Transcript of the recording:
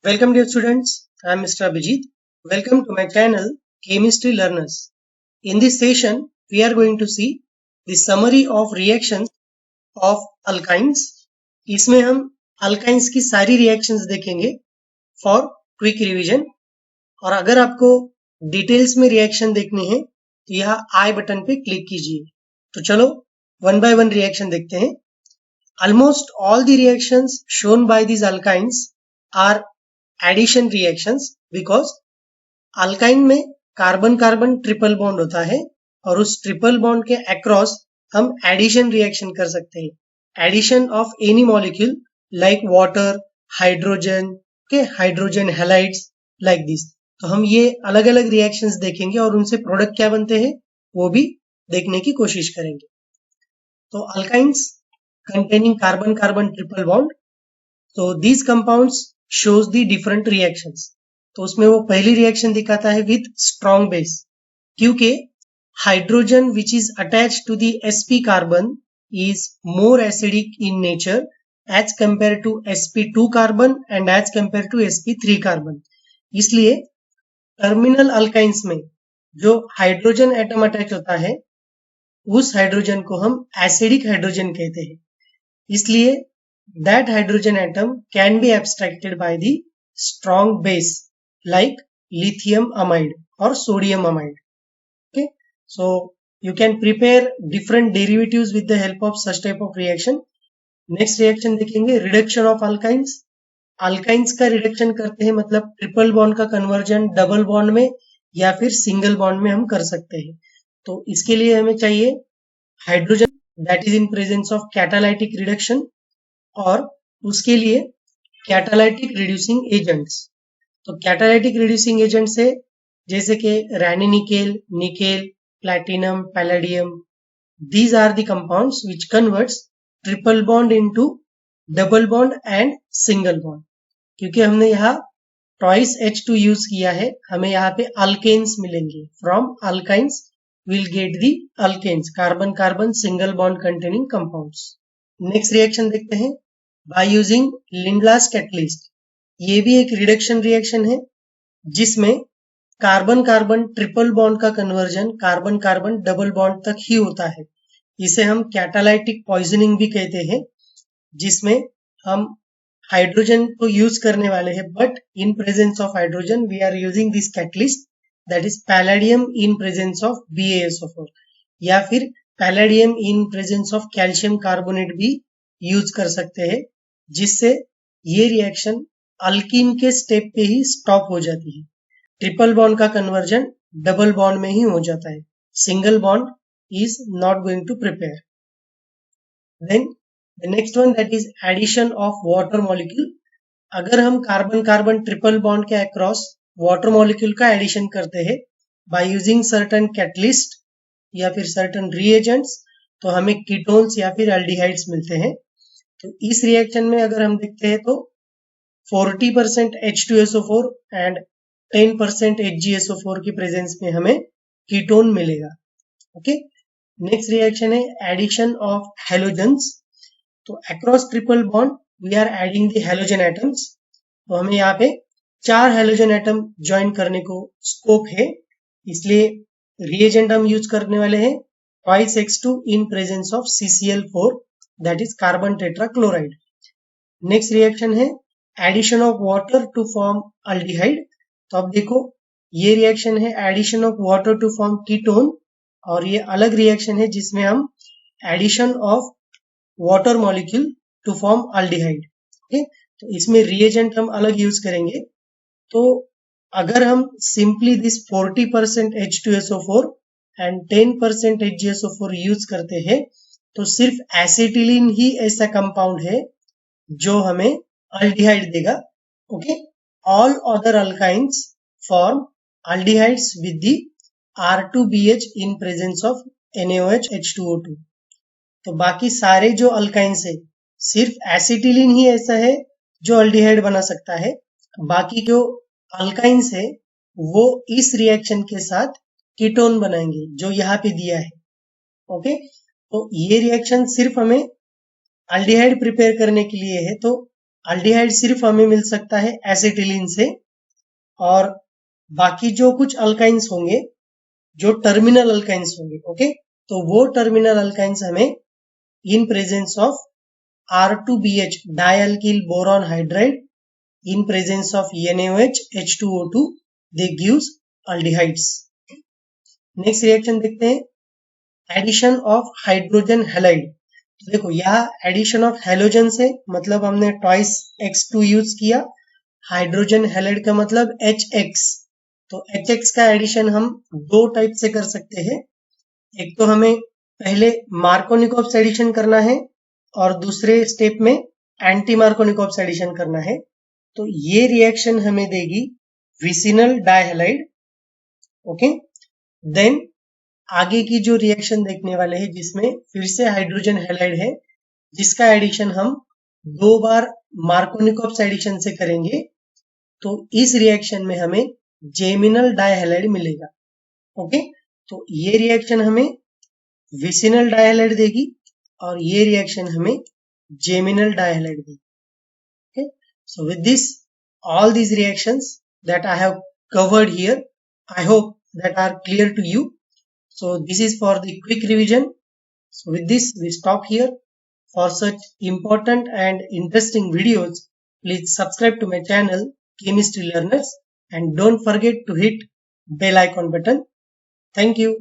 Welcome dear students, I am Mr. Abhijit. Welcome to my channel Chemistry Learners. In this session, we are going to see the summary of reactions of alkynes. इसमें हम alkynes की सारी reactions देखेंगे for quick revision. और अगर आपको details में reaction देखनी है तो यहाँ आई बटन पे क्लिक कीजिए. तो चलो वन बाय वन रिएक्शन देखते हैं. Almost all the reactions shown by these alkynes are addition reactions because alkyne में कार्बन कार्बन ट्रिपल बॉन्ड होता है और उस ट्रिपल बॉन्ड के अक्रॉस हम एडिशन रिएक्शन कर सकते हैं. Addition of any molecule like water, hydrogen के हाइड्रोजन हैलाइड्स लाइक दिस. तो हम ये अलग अलग रिएक्शंस देखेंगे और उनसे प्रोडक्ट क्या बनते हैं वो भी देखने की कोशिश करेंगे. तो alkynes containing carbon carbon triple bond, तो these compounds shows the different reactions. तो उसमें वो पहली रिएक्शन दिखाता है with strong base, क्योंकि hydrogen which is attached to the sp carbon is more acidic in nature as compared to sp2 carbon and as compared to sp3 carbon. इसलिए terminal alkynes में जो हाइड्रोजन एटम अटैच होता है उस hydrogen को हम acidic hydrogen कहते हैं. इसलिए that hydrogen atom can be abstracted by the strong base like lithium amide or sodium amide. Okay, so you can prepare different derivatives with the help of such type of reaction. Next reaction देखेंगे reduction of alkynes. alkynes का reduction करते हैं मतलब triple bond का conversion double bond में या फिर single bond में हम कर सकते हैं. तो इसके लिए हमें चाहिए hydrogen that is in presence of catalytic reduction और उसके लिए कैटालाइटिक रिड्यूसिंग एजेंट्स. तो कैटालाइटिक रिड्यूसिंग एजेंट्स है जैसे कि Raney nickel, nickel, platinum, palladium. These are the compounds which converts triple bond into double bond and single bond. क्योंकि हमने यहाँ ट्वाइस H2 यूज किया है, हमें यहाँ पे अल्केन्स मिलेंगे. From alkynes will get the alkenes, carbon carbon single bond containing compounds. Next reaction देखते हैं बाय यूजिंग लिंडलास कैटलिस्ट. ये भी एक रिडक्शन रिएक्शन है जिसमें कार्बन कार्बन ट्रिपल बॉन्ड का conversion carbon carbon double bond तक ही होता है. इसे हम कैटालाइटिक पॉइजनिंग भी कहते हैं, जिसमें हम हाइड्रोजन को यूज करने वाले हैं but in presence of hydrogen we are using this catalyst that is palladium in presence of BaSO4 या फिर palladium in presence of calcium carbonate भी यूज कर सकते हैं, जिससे ये रिएक्शन अल्कीन के स्टेप पे ही स्टॉप हो जाती है. ट्रिपल बॉन्ड का कन्वर्जन डबल बॉन्ड में ही हो जाता है. Single bond is not going to prepare. Then the next one that is addition of water molecule. अगर हम कार्बन कार्बन ट्रिपल बॉन्ड के अक्रॉस वाटर मॉलिक्यूल का एडिशन करते हैं बाय यूजिंग सर्टेन कैटलिस्ट या फिर सर्टेन रिएजेंट्स, तो हमें कीटोन्स या फिर एल्डिहाइड्स मिलते हैं. तो इस रिएक्शन में अगर हम देखते हैं तो 40% H2SO4 एंड 10% HgSO4 की प्रेजेंस में हमें कीटोन मिलेगा. ओके, नेक्स्ट रिएक्शन है एडिशन ऑफ हेलोजेंस. तो across triple bond we are adding the halogen atoms. तो हमें यहाँ पे 4 हेलोजन एटम ज्वाइन करने को स्कोप है, इसलिए रिएजेंट हम यूज करने वाले हैं twice X2 in presence of CCl4 that is carbon tetrachloride. Next reaction है addition of water to form aldehyde. तो अब देखो ये रिएक्शन है addition of water to form ketone और ये अलग रिएक्शन है जिसमें हम addition of water molecule to form aldehyde. Okay, तो इसमें रिएजेंट हम अलग यूज करेंगे. तो अगर हम simply this 40% H2SO4 and 10% HgSO4 use करते हैं तो सिर्फ एसिटिलीन ही ऐसा कंपाउंड है जो हमें अल्डिहाइड देगा. Okay, all other alkynes form aldehydes with the R2BH in presence of NaOH H2O2. तो बाकी सारे जो अल्काइंस है सिर्फ एसिटिलीन ही ऐसा है जो अल्डिहाइड बना सकता है. बाकी जो अल्काइंस है वो इस रिएक्शन के साथ कीटोन बनाएंगे जो यहाँ पे दिया है. ओके, तो ये रिएक्शन सिर्फ हमें अल्डिहाइड प्रिपेयर करने के लिए है. तो अल्डिहाइड सिर्फ हमें मिल सकता है एसिटिलीन से, और बाकी जो कुछ अल्काइंस होंगे, जो टर्मिनल अल्काइंस होंगे, ओके, तो वो टर्मिनल अल्काइंस हमें इन presence of R2BH dialkyl boron hydride in presence of NaOH H2O2 they gives aldehydes. Next reaction देखते हैं, एडिशन ऑफ हाइड्रोजन हैलाइड। तो देखो यहाँ एडिशन ऑफ हैलोजन से मतलब हमने ट्वाइस X2 यूज किया, हाइड्रोजन हैलाइड का मतलब HX। तो HX का एडिशन हम दो टाइप से कर सकते हैं, एक तो हमें पहले मार्कोनिकॉप्स एडिशन करना है और दूसरे स्टेप में एंटी मार्कोनिकॉप्स एडिशन करना है। तो ये रिएक्शन हमें देगी विसिनल डाइहैलाइड, ओके। देन आगे की जो रिएक्शन देखने वाले हैं जिसमें फिर से हाइड्रोजन हैलाइड है, जिसका एडिशन हम दो बार मार्कोनिकॉप्स एडिशन से करेंगे, तो इस रिएक्शन में हमें जेमिनल डाइहैलाइड मिलेगा, ओके। तो ये रिएक्शन हमें विसिनल डाइहैलाइड देगी और ये रिएक्शन हमें जेमिनल डाइहैलाइड देगी, okay. So with this, all these reactions that I have covered here, I hope that are clear to you. So this is for the quick revision. So with this, we stop here. For such important and interesting videos, please subscribe to my channel Chemistry Learners and don't forget to hit bell icon button. Thank you.